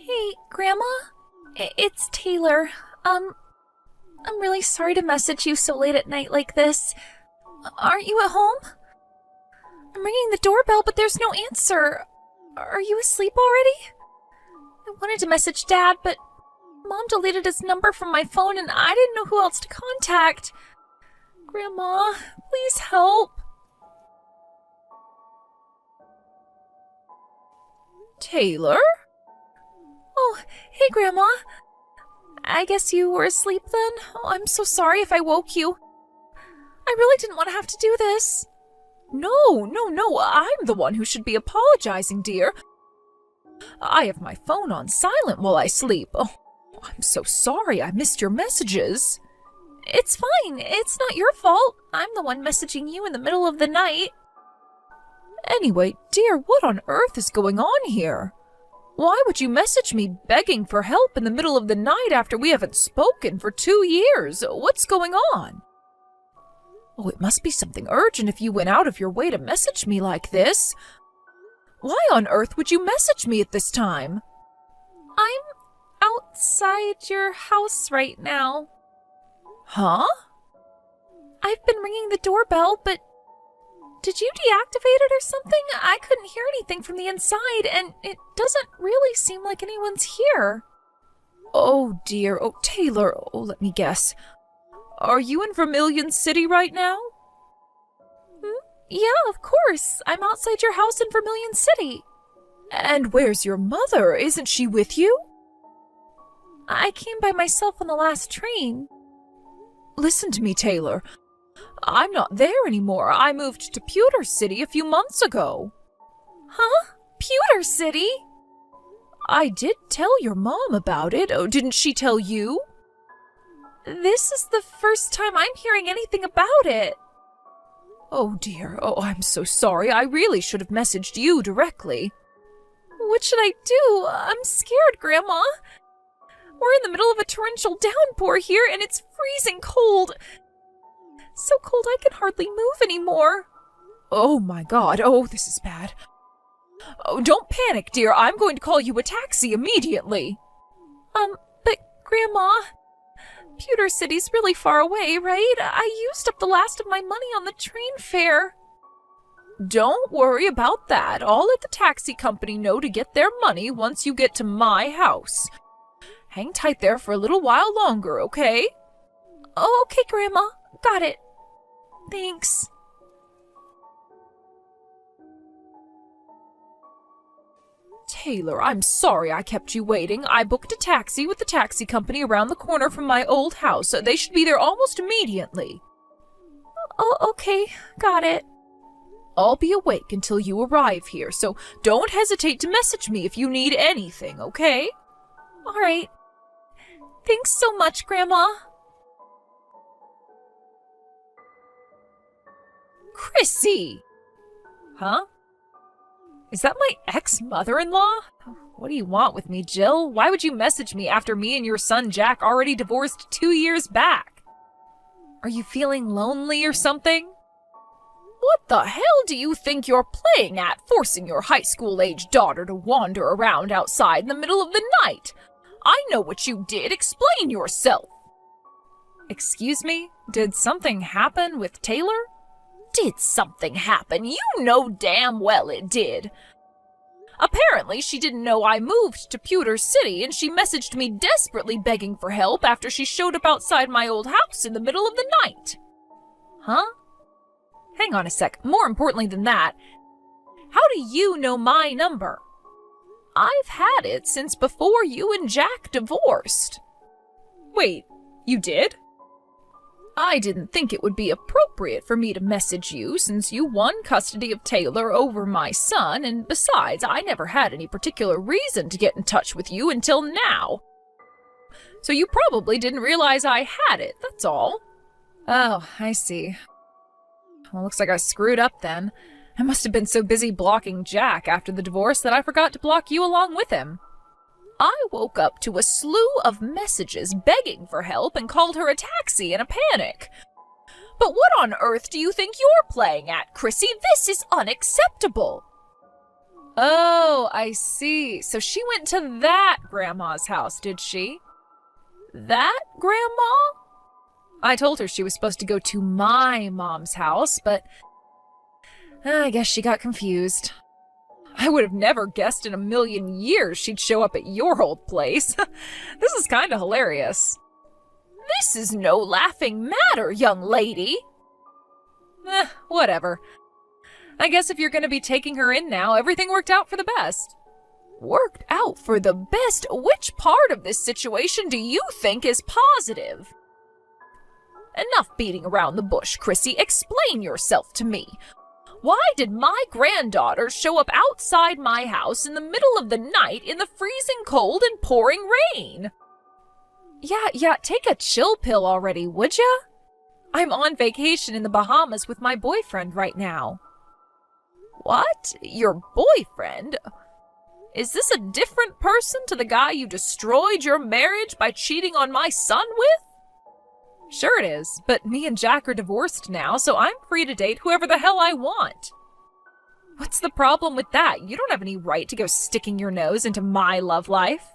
Hey, Grandma? It's Taylor. I'm really sorry to message you so late at night like this. Aren't you at home? I'm ringing the doorbell, but there's no answer. Are you asleep already? I wanted to message Dad, but Mom deleted his number from my phone and I didn't know who else to contact. Grandma, please help. Taylor? Oh, hey, Grandma. I guess you were asleep then? Oh, I'm so sorry if I woke you. I really didn't want to have to do this. No, I'm the one who should be apologizing, dear. I have my phone on silent while I sleep. Oh, I'm so sorry I missed your messages. It's fine. It's not your fault. I'm the one messaging you in the middle of the night. Anyway, dear, what on earth is going on here? Why would you message me begging for help in the middle of the night after we haven't spoken for 2 years? What's going on? Oh, it must be something urgent if you went out of your way to message me like this. Why on earth would you message me at this time? I'm outside your house right now. Huh? I've been ringing the doorbell, but did you deactivate it or something? I couldn't hear anything from the inside, and it doesn't really seem like anyone's here. Oh, dear. Oh, Taylor. Oh, let me guess. Are you in Vermilion City right now? Yeah, of course. I'm outside your house in Vermilion City. And where's your mother? Isn't she with you? I came by myself on the last train. Listen to me, Taylor. I'm not there anymore. I moved to Pewter City a few months ago. Huh? Pewter City? I did tell your mom about it. Oh, didn't she tell you? This is the first time I'm hearing anything about it. Oh, dear. Oh, I'm so sorry. I really should have messaged you directly. What should I do? I'm scared, Grandma. We're in the middle of a torrential downpour here, and it's freezing cold. So cold I can hardly move anymore. Oh, my God. Oh, this is bad. Oh, don't panic, dear. I'm going to call you a taxi immediately. But Grandma, Pewter City's really far away, right? I used up the last of my money on the train fare. Don't worry about that. I'll let the taxi company know to get their money once you get to my house. Hang tight there for a little while longer, okay? Oh, okay, Grandma. Got it. Thanks. Taylor, I'm sorry I kept you waiting. I booked a taxi with the taxi company around the corner from my old house. They should be there almost immediately. Oh, okay. Got it. I'll be awake until you arrive here, so don't hesitate to message me if you need anything, okay? All right. Thanks so much, Grandma. Chrissy! Huh? Is that my ex-mother-in-law? What do you want with me, Jill? Why would you message me after me and your son Jack already divorced 2 years back? Are you feeling lonely or something? What the hell do you think you're playing at, forcing your high school-age daughter to wander around outside in the middle of the night? I know what you did. Explain yourself. Excuse me? Did something happen with Taylor? Did something happen? You know damn well it did. Apparently, she didn't know I moved to Pewter City, and she messaged me desperately begging for help after she showed up outside my old house in the middle of the night. Huh? Hang on a sec. More importantly than that, how do you know my number? I've had it since before you and Jack divorced. Wait, you did? I didn't think it would be appropriate for me to message you since you won custody of Taylor over my son, and besides, I never had any particular reason to get in touch with you until now. So you probably didn't realize I had it, that's all. Oh, I see. Well, looks like I screwed up then. I must have been so busy blocking Jack after the divorce that I forgot to block you along with him. I woke up to a slew of messages begging for help and called her a taxi in a panic. But what on earth do you think you're playing at, Chrissy? This is unacceptable. Oh, I see. So she went to that grandma's house, did she? That grandma? I told her she was supposed to go to my mom's house, but I guess she got confused. I would have never guessed in a million years she'd show up at your old place. This is kind of hilarious. This is no laughing matter, young lady. Whatever. I guess if you're going to be taking her in now, everything worked out for the best. Worked out for the best? Which part of this situation do you think is positive? Enough beating around the bush, Chrissy. Explain yourself to me. Why did my granddaughter show up outside my house in the middle of the night in the freezing cold and pouring rain? Yeah, take a chill pill already, would ya? I'm on vacation in the Bahamas with my boyfriend right now. What? Your boyfriend? Is this a different person to the guy you destroyed your marriage by cheating on my son with? Sure it is, but me and Jack are divorced now, so I'm free to date whoever the hell I want. What's the problem with that? You don't have any right to go sticking your nose into my love life.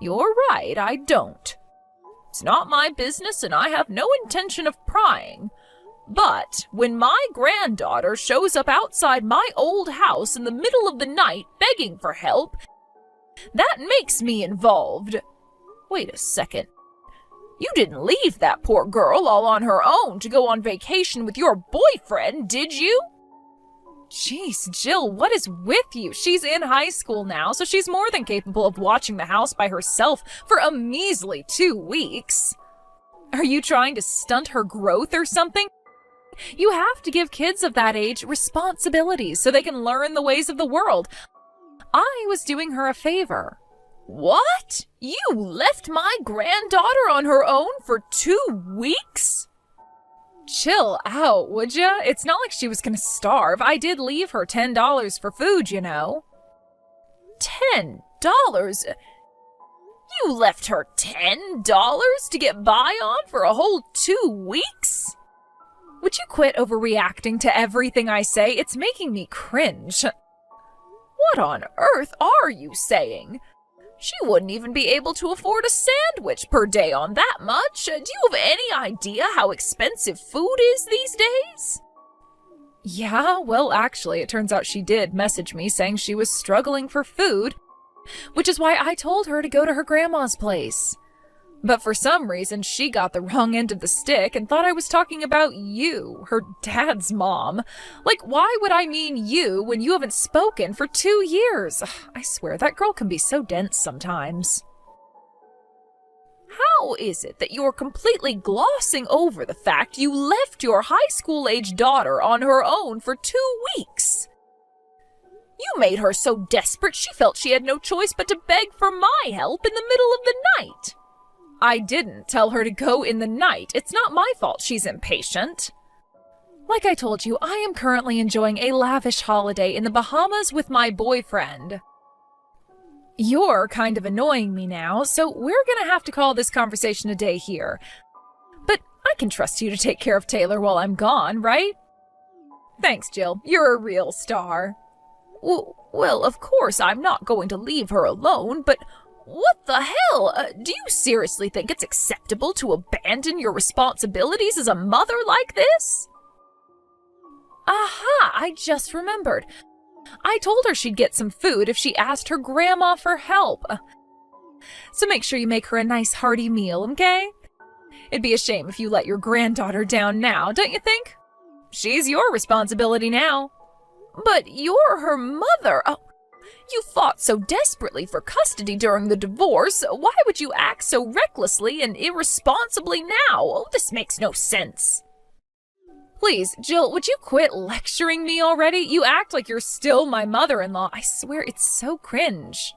You're right, I don't. It's not my business and I have no intention of prying. But when my granddaughter shows up outside my old house in the middle of the night begging for help, that makes me involved. Wait a second. You didn't leave that poor girl all on her own to go on vacation with your boyfriend, did you? Jeez, Jill, what is with you? She's in high school now, so she's more than capable of watching the house by herself for a measly 2 weeks. Are you trying to stunt her growth or something? You have to give kids of that age responsibilities so they can learn the ways of the world. I was doing her a favor. What? You left my granddaughter on her own for 2 weeks? Chill out, would ya? It's not like she was gonna starve. I did leave her $10 for food, you know. $10? You left her $10 to get by on for a whole 2 weeks? Would you quit overreacting to everything I say? It's making me cringe. What on earth are you saying? She wouldn't even be able to afford a sandwich per day on that much. Do you have any idea how expensive food is these days? Yeah, well, actually, it turns out she did message me saying she was struggling for food, which is why I told her to go to her grandma's place. But for some reason, she got the wrong end of the stick and thought I was talking about you, her dad's mom. Like, why would I mean you when you haven't spoken for 2 years? I swear, that girl can be so dense sometimes. How is it that you're completely glossing over the fact you left your high school-age daughter on her own for 2 weeks? You made her so desperate she felt she had no choice but to beg for my help in the middle of the night. I didn't tell her to go in the night. It's not my fault she's impatient. Like I told you, I am currently enjoying a lavish holiday in the Bahamas with my boyfriend. You're kind of annoying me now, so we're gonna have to call this conversation a day here. But I can trust you to take care of Taylor while I'm gone, right? Thanks, Jill. You're a real star. Well, of course I'm not going to leave her alone, but what the hell? Do you seriously think it's acceptable to abandon your responsibilities as a mother like this? Aha, I just remembered. I told her she'd get some food if she asked her grandma for help. So make sure you make her a nice hearty meal, okay? It'd be a shame if you let your granddaughter down now, don't you think? She's your responsibility now. But you're her mother. You fought so desperately for custody during the divorce. Why would you act so recklessly and irresponsibly now? This makes no sense. Please, Jill, would you quit lecturing me already? You act like you're still my mother-in-law. I swear it's so cringe.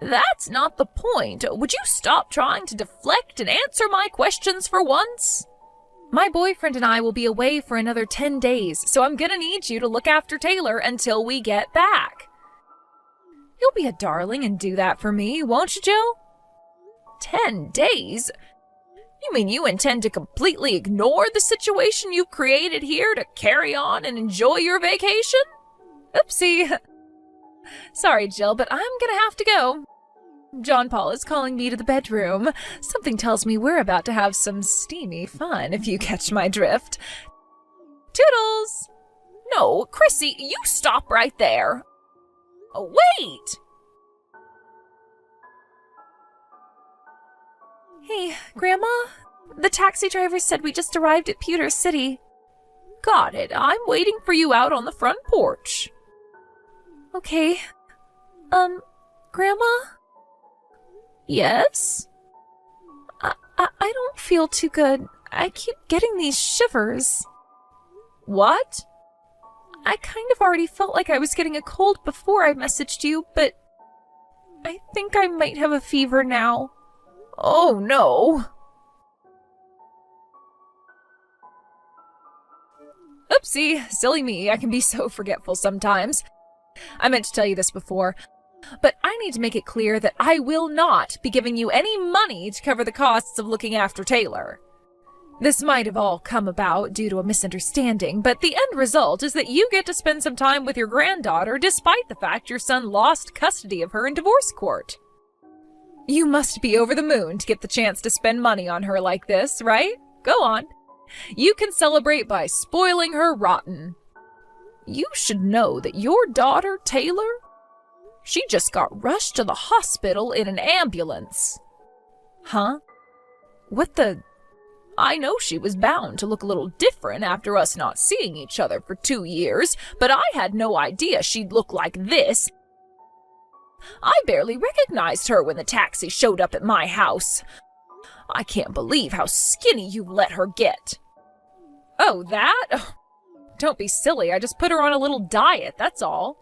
That's not the point. Would you stop trying to deflect and answer my questions for once? My boyfriend and I will be away for another 10 days, so I'm gonna need you to look after Taylor until we get back. You'll be a darling and do that for me, won't you, Jill? 10 days? You mean you intend to completely ignore the situation you've created here to carry on and enjoy your vacation? Oopsie. Sorry, Jill, but I'm gonna have to go. John Paul is calling me to the bedroom. Something tells me we're about to have some steamy fun, if you catch my drift. Toodles! No, Chrissy, you stop right there. Oh, wait! Hey, Grandma? The taxi driver said we just arrived at Pewter City. Got it. I'm waiting for you out on the front porch. Okay. Grandma? Yes? I don't feel too good. I keep getting these shivers. What? I kind of already felt like I was getting a cold before I messaged you, but I think I might have a fever now. Oh no. Oopsie, silly me, I can be so forgetful sometimes. I meant to tell you this before, but I need to make it clear that I will not be giving you any money to cover the costs of looking after Taylor. This might have all come about due to a misunderstanding, but the end result is that you get to spend some time with your granddaughter despite the fact your son lost custody of her in divorce court. You must be over the moon to get the chance to spend money on her like this, right? Go on. You can celebrate by spoiling her rotten. You should know that your daughter, Taylor, she just got rushed to the hospital in an ambulance. Huh? What the... I know she was bound to look a little different after us not seeing each other for 2 years, but I had no idea she'd look like this. I barely recognized her when the taxi showed up at my house. I can't believe how skinny you've let her get. Oh, that? Oh, don't be silly, I just put her on a little diet, that's all.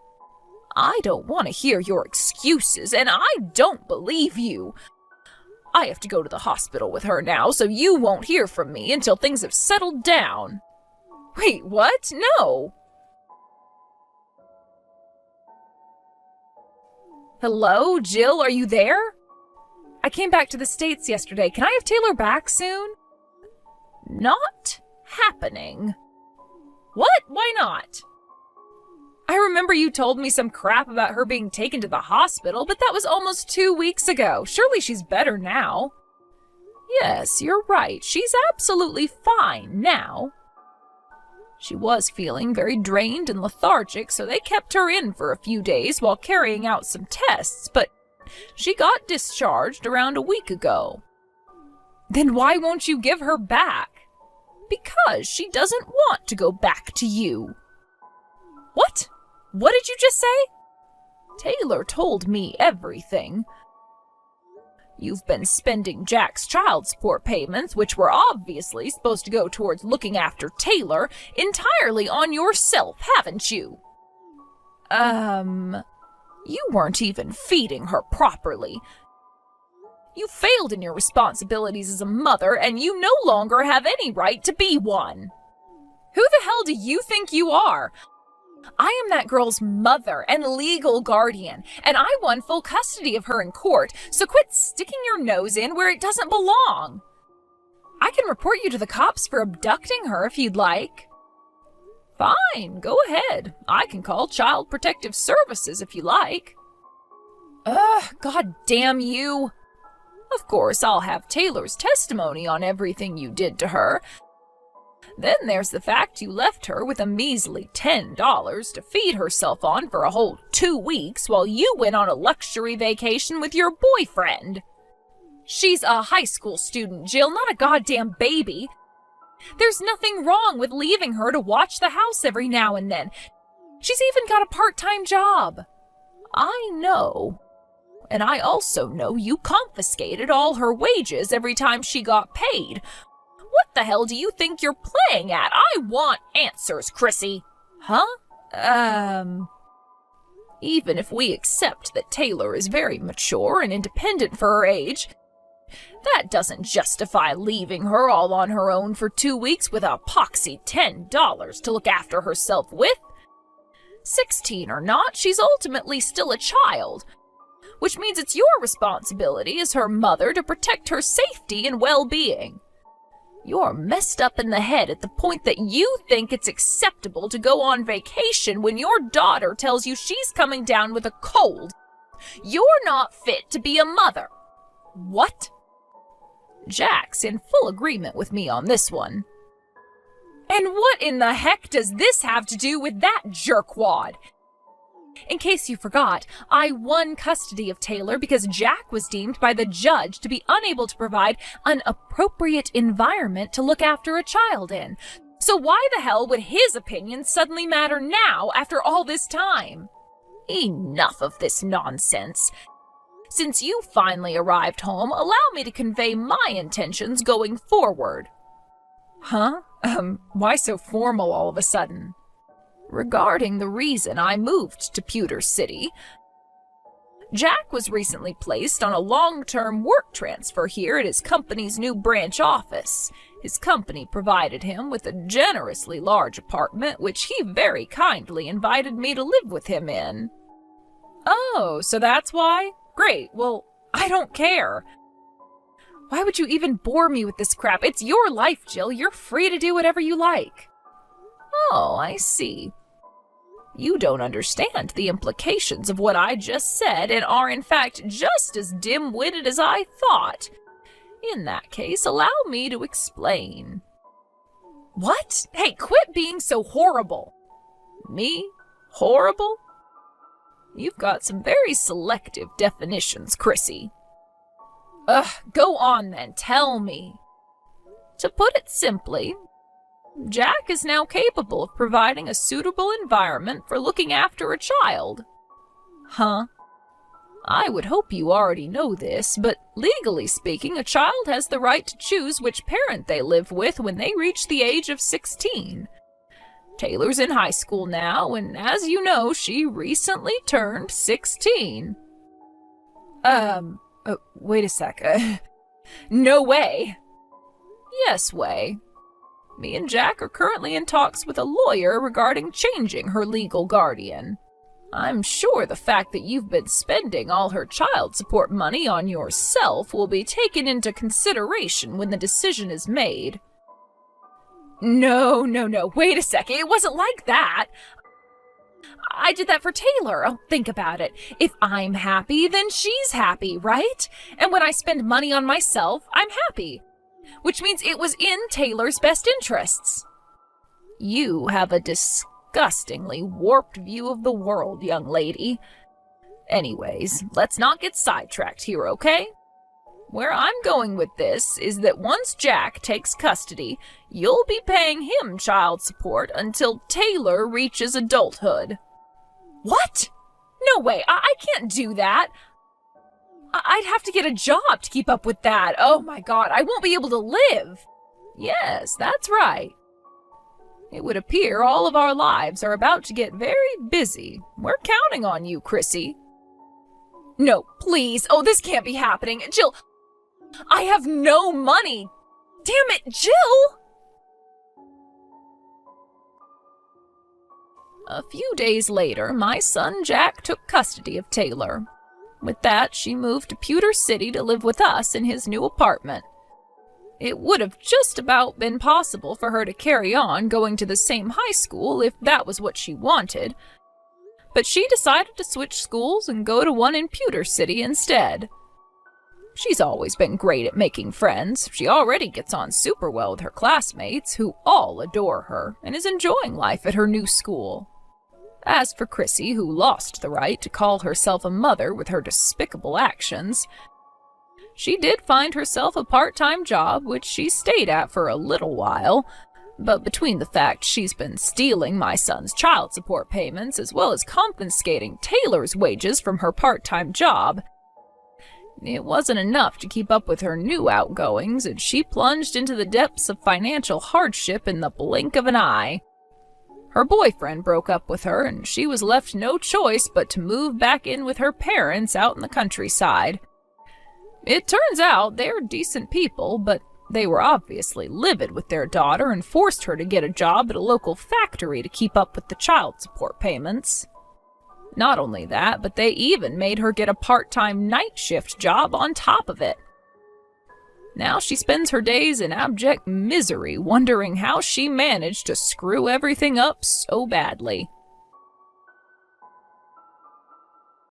I don't want to hear your excuses, and I don't believe you. I have to go to the hospital with her now, so you won't hear from me until things have settled down. Wait, what? No! Hello, Jill, are you there? I came back to the States yesterday. Can I have Taylor back soon? Not happening. What? Why not? I remember you told me some crap about her being taken to the hospital, but that was almost 2 weeks ago. Surely she's better now. Yes, you're right. She's absolutely fine now. She was feeling very drained and lethargic, so they kept her in for a few days while carrying out some tests, but she got discharged around a week ago. Then why won't you give her back? Because she doesn't want to go back to you. What? What did you just say? Taylor told me everything. You've been spending Jack's child support payments, which were obviously supposed to go towards looking after Taylor, entirely on yourself, haven't you? You weren't even feeding her properly. You failed in your responsibilities as a mother, and you no longer have any right to be one. Who the hell do you think you are? I am that girl's mother and legal guardian, and I won full custody of her in court, so quit sticking your nose in where it doesn't belong. I can report you to the cops for abducting her if you'd like. Fine, go ahead. I can call Child Protective Services if you like. God damn you. Of course, I'll have Taylor's testimony on everything you did to her. Then there's the fact you left her with a measly $10 to feed herself on for a whole 2 weeks while you went on a luxury vacation with your boyfriend. She's a high school student, Jill, not a goddamn baby. There's nothing wrong with leaving her to watch the house every now and then. She's even got a part-time job. I know. And I also know you confiscated all her wages every time she got paid. What the hell do you think you're playing at? I want answers, Chrissy. Huh? Even if we accept that Taylor is very mature and independent for her age, that doesn't justify leaving her all on her own for 2 weeks with a poxy $10 to look after herself with. 16 or not, she's ultimately still a child, which means it's your responsibility as her mother to protect her safety and well-being. You're messed up in the head at the point that you think it's acceptable to go on vacation when your daughter tells you she's coming down with a cold. You're not fit to be a mother. What? Jack's in full agreement with me on this one. And what in the heck does this have to do with that jerkwad? In case you forgot, I won custody of Taylor because Jack was deemed by the judge to be unable to provide an appropriate environment to look after a child in. So why the hell would his opinion suddenly matter now after all this time? Enough of this nonsense. Since you finally arrived home, allow me to convey my intentions going forward. Huh? Why so formal all of a sudden? Regarding the reason I moved to Pewter City, Jack was recently placed on a long-term work transfer here at his company's new branch office. His company provided him with a generously large apartment, which he very kindly invited me to live with him in. Oh, so that's why? Great, well, I don't care. Why would you even bore me with this crap? It's your life, Jill. You're free to do whatever you like. Oh, I see. You don't understand the implications of what I just said and are in fact just as dim-witted as I thought. In that case, allow me to explain. What? Hey, quit being so horrible. Me? Horrible? You've got some very selective definitions, Chrissy. Ugh, go on then, tell me. To put it simply, Jack is now capable of providing a suitable environment for looking after a child. Huh? I would hope you already know this, but legally speaking, a child has the right to choose which parent they live with when they reach the age of 16. Taylor's in high school now, and as you know, she recently turned 16. Wait a sec. No way. Yes, way. Me and Jack are currently in talks with a lawyer regarding changing her legal guardian. I'm sure the fact that you've been spending all her child support money on yourself will be taken into consideration when the decision is made. No. Wait a second. It wasn't like that. I did that for Taylor. Oh, think about it. If I'm happy, then she's happy, right? And when I spend money on myself, I'm happy. Which means it was in Taylor's best interests. You have a disgustingly warped view of the world, young lady. Anyways, let's not get sidetracked here, okay? Where I'm going with this is that once Jack takes custody, you'll be paying him child support until Taylor reaches adulthood. What? No way, I can't do that. I'd have to get a job to keep up with that. Oh my God, I won't be able to live. Yes, that's right. It would appear all of our lives are about to get very busy. We're counting on you, Chrissy. No, please. Oh, this can't be happening. Jill, I have no money. Damn it, Jill! A few days later, my son Jack took custody of Taylor. With that, she moved to Pewter City to live with us in his new apartment. It would have just about been possible for her to carry on going to the same high school if that was what she wanted, but she decided to switch schools and go to one in Pewter City instead. She's always been great at making friends. She already gets on super well with her classmates, who all adore her, and is enjoying life at her new school. As for Chrissy, who lost the right to call herself a mother with her despicable actions, she did find herself a part-time job, which she stayed at for a little while, but between the fact she's been stealing my son's child support payments as well as confiscating Taylor's wages from her part-time job, it wasn't enough to keep up with her new outgoings, and she plunged into the depths of financial hardship in the blink of an eye. Her boyfriend broke up with her, and she was left no choice but to move back in with her parents out in the countryside. It turns out they're decent people, but they were obviously livid with their daughter and forced her to get a job at a local factory to keep up with the child support payments. Not only that, but they even made her get a part-time night shift job on top of it. Now she spends her days in abject misery, wondering how she managed to screw everything up so badly.